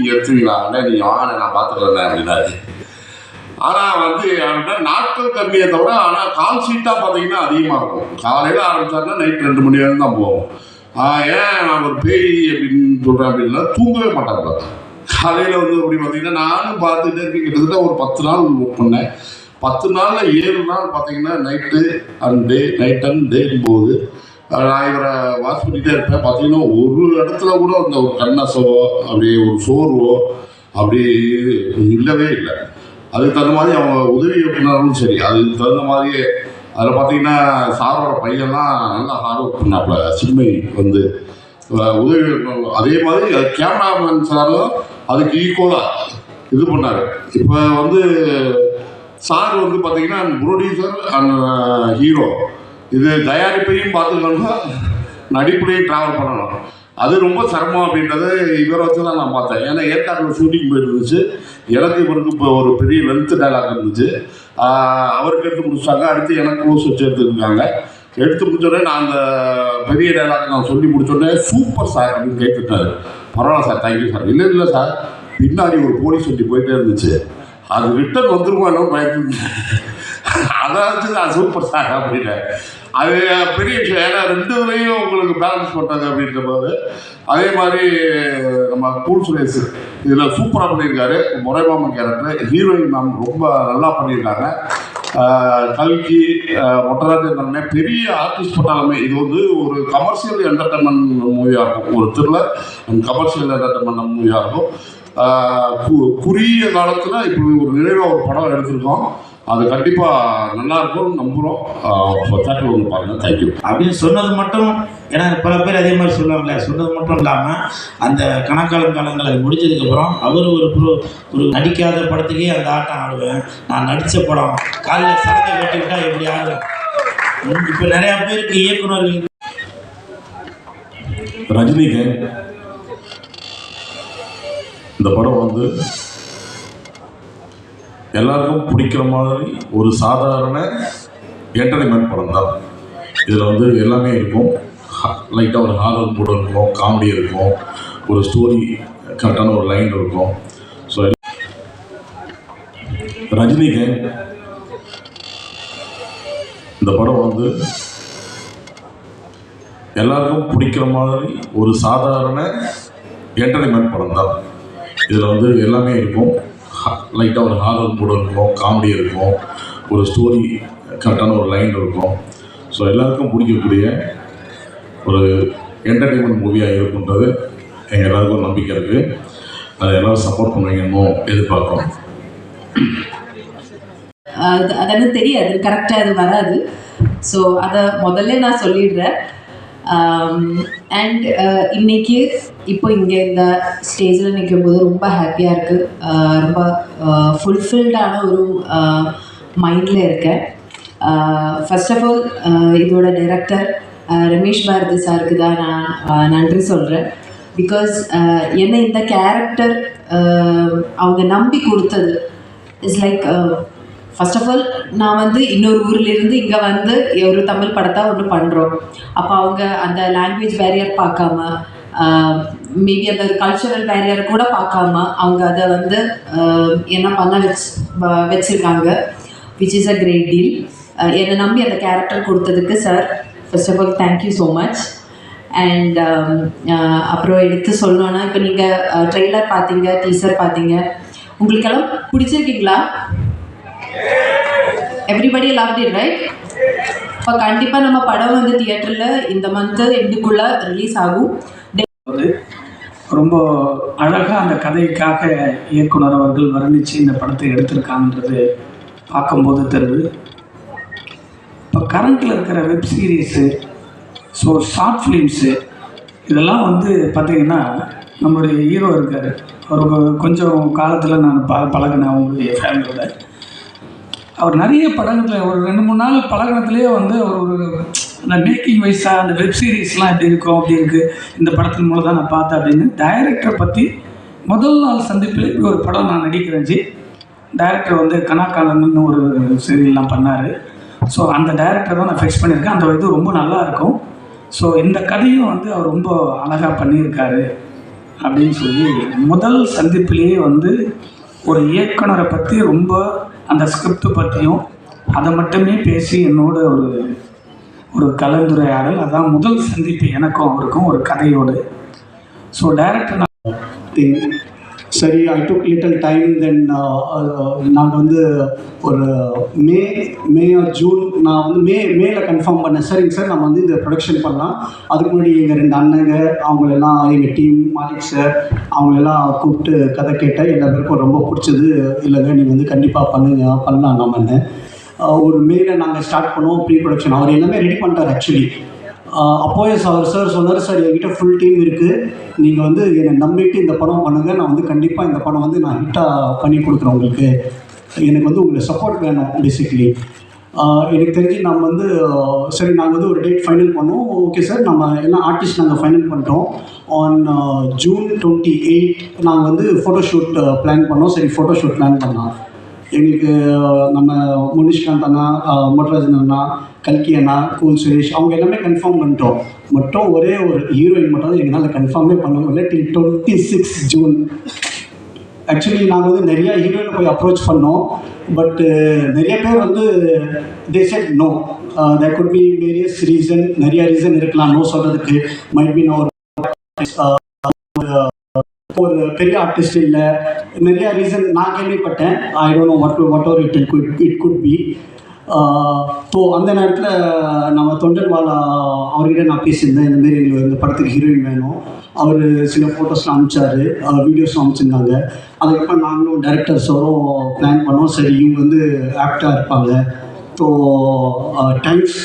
நீங்கள் எடுத்துவீங்களா? நீங்கள் வாங்க நான் பார்த்துக்கிறேன் அப்படின்னாரு. ஆனால் வந்து நாட்கள் கம்மியை தவிர ஆனால் கால் ஷீட்டாக பார்த்தீங்கன்னா அதிகமாக இருக்கும். காலையில் ஆரம்பித்தாருன்னா நைட் 2 மணி வரைக்கும் தான் போவோம். ஏன் நான் ஒரு பேய் அப்படின்னு சொல்கிறேன் அப்படின்னா தூங்கவே மாட்டாங்க. காலையில் வந்து அப்படி பார்த்தீங்கன்னா நானும் பார்த்துட்டே இருக்கேன். கிட்டத்தட்ட ஒரு 10 நாள் ஒர்க் பண்ணேன். 10 நாளில் 7 நாள் பார்த்தீங்கன்னா நைட் அண்ட் டேன்னு போகுது. நான் இவரை வாட்ச் பண்ணிகிட்டே இருப்பேன். பார்த்தீங்கன்னா ஒரு இடத்துல கூட அந்த ஒரு கண்ணசவோ அப்படி ஒரு சோர்வோ அப்படி இல்லவே இல்லை. அதுக்கு தகுந்த மாதிரி அவங்க உதவி இயக்குனரும் சரி, அதுக்கு தகுந்த மாதிரியே அதில் பார்த்தீங்கன்னா சாரோட பையன்லாம் நல்லா ஹார்ட் ஒர்க் பண்ணாப்புல. சின்மை வந்து உதவி அதே மாதிரி கேமராமேன் சாரும் அதுக்கு ஈக்குவலாக இது பண்ணார். இப்போ வந்து சார் வந்து பார்த்தீங்கன்னா ப்ரொடியூசர் அண்ட் ஹீரோ, இது தயாரிப்பையும் பார்த்துக்கணும்னா நடிப்புலையும் ட்ராவல் பண்ணணும். அது ரொம்ப சிரமம் அப்படின்றத இவரை வச்சு தான் நான் பார்த்தேன். ஏன்னா ஏற்காட்டில் ஷூட்டிங் போயிட்டு இருந்துச்சு. எனக்கு இவருக்கு இப்போ ஒரு பெரிய லென்த்து டைலாக் இருந்துச்சு. அவருக்கு எடுத்து முடிச்சாங்க. அடுத்து எனக்கு க்ளோஸ் வச்சு எடுத்துருக்காங்க. எடுத்து முடிச்சோடனே நான் அந்த பெரிய டைலாக் நான் சொல்லி முடிச்சோடனே சூப்பர் சார் அப்படின்னு கேட்டுட்டாரு. பரவாயில்ல சார், தேங்க்யூ சார். இல்லை சார், பின்னாடி ஒரு போலீஸ் வண்டி போயிட்டே இருந்துச்சு, அது ரிட்டர்ன் வந்துருமானோ பயந்து அதாவது நான் சூப்பர் சார் அப்படின்னு. அது பெரிய விஷயம். ஏன்னா 2 வரையும் உங்களுக்கு பேலன்ஸ் பண்ணுறாங்க அப்படின்ற போது. அதே மாதிரி நம்ம கூல் சுரேஷ் இதில் சூப்பராக பண்ணியிருக்காரு. முறைமாமன் கேரக்டர் ஹீரோயின் மேம் ரொம்ப நல்லா பண்ணியிருக்காங்க. கல்கி மொட்டராஜன் பெரிய ஆர்டிஸ்ட் போட்டாலுமே இது வந்து ஒரு கமர்ஷியல் என்டர்டைன்மெண்ட் மூவியாக இருக்கும். ஒரு த்ரில்லர் அண்ட் கமர்ஷியல் என்டர்டைன்மெண்ட் மூவியாக இருக்கும். குறுகிய காலத்தில் இப்படி ஒரு நிறைவாக ஒரு படம் எடுத்திருக்கோம். அது கண்டிப்பாக நல்லாயிருக்கும் நம்புகிறோம். தேட்டரில் வந்து பாருங்கள். தேங்க்யூ அப்படின்னு சொன்னது மட்டும், ஏன்னா பல பேர் அதே மாதிரி சொல்லுவாங்களே, சொன்னது மட்டும் இல்லாமல் அந்த கணக்காலங்காலங்கள் அது முடிஞ்சதுக்கப்புறம் அவர் ஒரு நடிக்காத படத்துக்கே அந்த ஆட்டம் ஆடுவேன், நான் நடித்த படம் காலையில் சடத்தை கட்டிவிட்டால் எப்படி ஆடுவேன். இப்போ நிறையா பேருக்கு இயக்குநர்கள் ரஜினிக்கு இந்த படம் வந்து எல்லாருக்கும் பிடிக்கிற மாதிரி ஒரு சாதாரண என்டர்டைன்மெண்ட் படம் தான். இதில் வந்து எல்லாமே இருக்கும். லைட்டாக ஒரு ஹாரர் கூட இருக்கும், காமெடி இருக்கும், ஒரு ஸ்டோரி கரெக்டான ஒரு லைன் இருக்கும். ஸோ ரஜினிக்கு இந்த படம் வந்து எல்லாருக்கும் பிடிக்கிற மாதிரி ஒரு சாதாரண என்டர்டைன்மெண்ட் படம் தான். இதில் வந்து எல்லாமே இருக்கும். லைட்டாக ஒரு ஹாரர் கூட இருக்கும், காமெடி இருக்கும், ஒரு ஸ்டோரி கரெக்டான ஒரு லைன் இருக்கும். ஸோ எல்லாருக்கும் பிடிக்கக்கூடிய ஒரு என்டர்டெயின்மெண்ட் மூவியாக இருக்குன்றது எங்கள் எல்லாருக்கும் நம்பிக்கை இருக்குது. அதை எல்லோரும் சப்போர்ட் பண்ணுவீங்கன்னு எதிர்பார்க்குறோம். அது தெரியாது, கரெக்டாக அது வராது. ஸோ அதை முதல்ல நான் சொல்லிடுறேன். அண்ட் இன்னைக்கு இப்போ இங்கே இந்த ஸ்டேஜில் நிற்கும் போது ரொம்ப ஹாப்பியாக இருக்குது. ரொம்ப ஃபுல்ஃபில்டான ஒரு மைண்டில் இருக்கேன். ஃபர்ஸ்ட் ஆஃப் ஆல் இதோட டைரக்டர் ரமேஷ் பாரதி சாருக்கு தான் நான் நன்றி சொல்கிறேன். பிகாஸ் என்ன இந்த கேரக்டர் அவங்க நம்பி கொடுத்தது it's like first of all நான் வந்து இன்னொரு ஊர்லேருந்து இங்கே வந்து ஒரு தமிழ் படத்தை ஒன்று பண்ணுறோம். அப்போ அவங்க அந்த லாங்குவேஜ் பேரியர் பார்க்காம, மேபி அந்த கல்ச்சுரல் பேரியர் கூட பார்க்காம அவங்க அதை வந்து என்ன பண்ண வச்சுருக்காங்க, which is a great deal. என்னை நம்பி அந்த கேரக்டர் கொடுத்ததுக்கு sir first of all thank you so much. And அப்புறம் எடுத்து சொல்லணுன்னா, இப்போ நீங்கள் ட்ரெய்லர் பார்த்தீங்க, டீசர் பார்த்தீங்க, உங்களுக்கெல்லாம் பிடிச்சிருக்கீங்களா? Everybody loved it, right? இப்போ கண்டிப்பாக நம்ம படம் வந்து தியேட்டரில் இந்த மந்த்து எண்டுக்குள்ளே ரிலீஸ் ஆகும். ரொம்ப அழகாக அந்த கதைக்காக இயக்குனர் அவர்கள் வர்ணித்து இந்த படத்தை எடுத்திருக்காங்கன்றது பார்க்கும்போது தெரியுது. இப்போ கரண்ட்டில் இருக்கிற web series, so short films, இதெல்லாம் வந்து பார்த்திங்கன்னா நம்மளுடைய ஹீரோ இருக்கார். அவர் கொஞ்சம் காலத்தில் நான் பழகினேன் அவங்களுடைய ஃபேமிலியோட. அவர் நிறைய படங்களில் ஒரு 2-3 நாள் பழகினத்துலேயே வந்து அவர் ஒரு அந்த மேக்கிங் வைஸாக அந்த வெப் சீரிஸ்லாம் எப்படி இருக்கும், அப்படி இருக்குது, இந்த படத்தின் மூலம் தான் நான் பார்த்தேன் அப்படின்னு டைரக்டரை பற்றி முதல் நாள் சந்திப்பில் இப்படி ஒரு படம் நான் நடிக்கிறேன். டைரக்டர் வந்து கனாக்காலன்னு ஒரு சீரியல்லாம் பண்ணார். ஸோ அந்த டைரக்டர் தான் நான் ஃபிக்ஸ் பண்ணியிருக்கேன். அந்த இது ரொம்ப நல்லாயிருக்கும். ஸோ இந்த கதையும் வந்து அவர் ரொம்ப அழகாக பண்ணியிருக்காரு அப்படின்னு சொல்லி முதல் சந்திப்பிலேயே வந்து ஒரு இயக்குனரை பற்றி ரொம்ப அந்த ஸ்கிரிப்ட் பற்றியும் அதை மட்டுமே பேசி என்னோட ஒரு கலந்துரையாடல். அதான் முதல் சந்திப்பு எனக்கும் அவருக்கும் ஒரு கதையோடு. So director thing. சரி, ஐ டுக் லிட்டில் டைம். தென் நாங்கள் வந்து ஒரு மே ஆர் ஜூன் நான் வந்து மேல கன்ஃபார்ம் பண்ணேன். சரிங்க சார், நம்ம வந்து இந்த ப்ரொடக்ஷன் பண்ணலாம். அதுக்கு முன்னாடி எங்கள் 2 அண்ணங்க அவங்களெல்லாம் எங்கள் டீம் மாலிக் சார் அவங்களெல்லாம் கூப்பிட்டு கதை கேட்டேன். எல்லா பேருக்கும் ரொம்ப பிடிச்சது. இல்லைங்க நீங்கள் வந்து கண்டிப்பாக பண்ணலாம் நம்மன்னு ஒரு மேல நாங்கள் ஸ்டார்ட் பண்ணுவோம் ப்ரீ ப்ரொடக்ஷன். அவர் எல்லாமே ரெடி பண்ணிட்டார் ஆக்சுவலி. அப்போயே சார் சொன்னார், சார் என்கிட்ட ஃபுல் டீம் இருக்குது, நீங்கள் வந்து என்னை நம்பிட்டு இந்த படம் பண்ணுங்கள், நான் வந்து கண்டிப்பாக இந்த படம் வந்து நான் ஹிட்டாக பண்ணி கொடுக்குறேன் உங்களுக்கு, எனக்கு வந்து உங்களுக்கு சப்போர்ட் வேணும் பேசிக்கலி. எனக்கு தெரிஞ்சு நம்ம வந்து சரி நாங்கள் வந்து ஒரு டேட் ஃபைனல் பண்ணோம். ஓகே சார், நம்ம எல்லாம் ஆர்டிஸ்ட் நாங்கள் ஃபைனல் பண்ணிட்டோம். ஆன் June 28 நாங்கள் வந்து ஃபோட்டோஷூட் பிளான் பண்ணோம். சரி, ஃபோட்டோஷூட் பிளான் பண்ணோம். எங்களுக்கு நம்ம முனிஷ்காந்த் அண்ணா, மொட்டராஜன் அண்ணா, கல்கி அண்ணா, கூல் சுரேஷ் அவங்க எல்லாமே கன்ஃபார்ம் பண்ணிட்டோம். மட்டும் ஒரே ஒரு ஹீரோயின் மட்டும் தான் எங்களால் கன்ஃபார்மே பண்ண முடியல டில் 26 ஜூன். ஆக்சுவலி நாங்கள் வந்து நிறையா ஹீரோயினை போய் அப்ரோச் பண்ணோம். பட்டு நிறைய பேர் வந்து they said no. There could be various reason, நிறைய ரீசன் இருக்கலாம் நோ சொல்கிறதுக்கு. மைட் பி நான் ஒரு பெரிய ஆர்டிஸ்ட் இல்லை, நிறைய ரீசன் நான் கேள்விப்பட்டேன். I don't know whatever it could be. So அந்த நேரத்தில் நம்ம தொண்டன்வாலா அவர்கிட்ட நான் பேசியிருந்தேன், இந்தமாரி எங்களுக்கு இந்த படத்துக்கு ஹீரோயின் வேணும். அவர் சில ஃபோட்டோஸ்லாம் அனுப்பிச்சாரு, வீடியோஸ்லாம் அனுப்பிச்சிருந்தாங்க. அதுக்கப்புறம் நாங்களும் டைரக்டர்ஸோரும் பிளான் பண்ணோம். சரி, இவங்க வந்து ஆப்டாக இருப்பாங்க. So thanks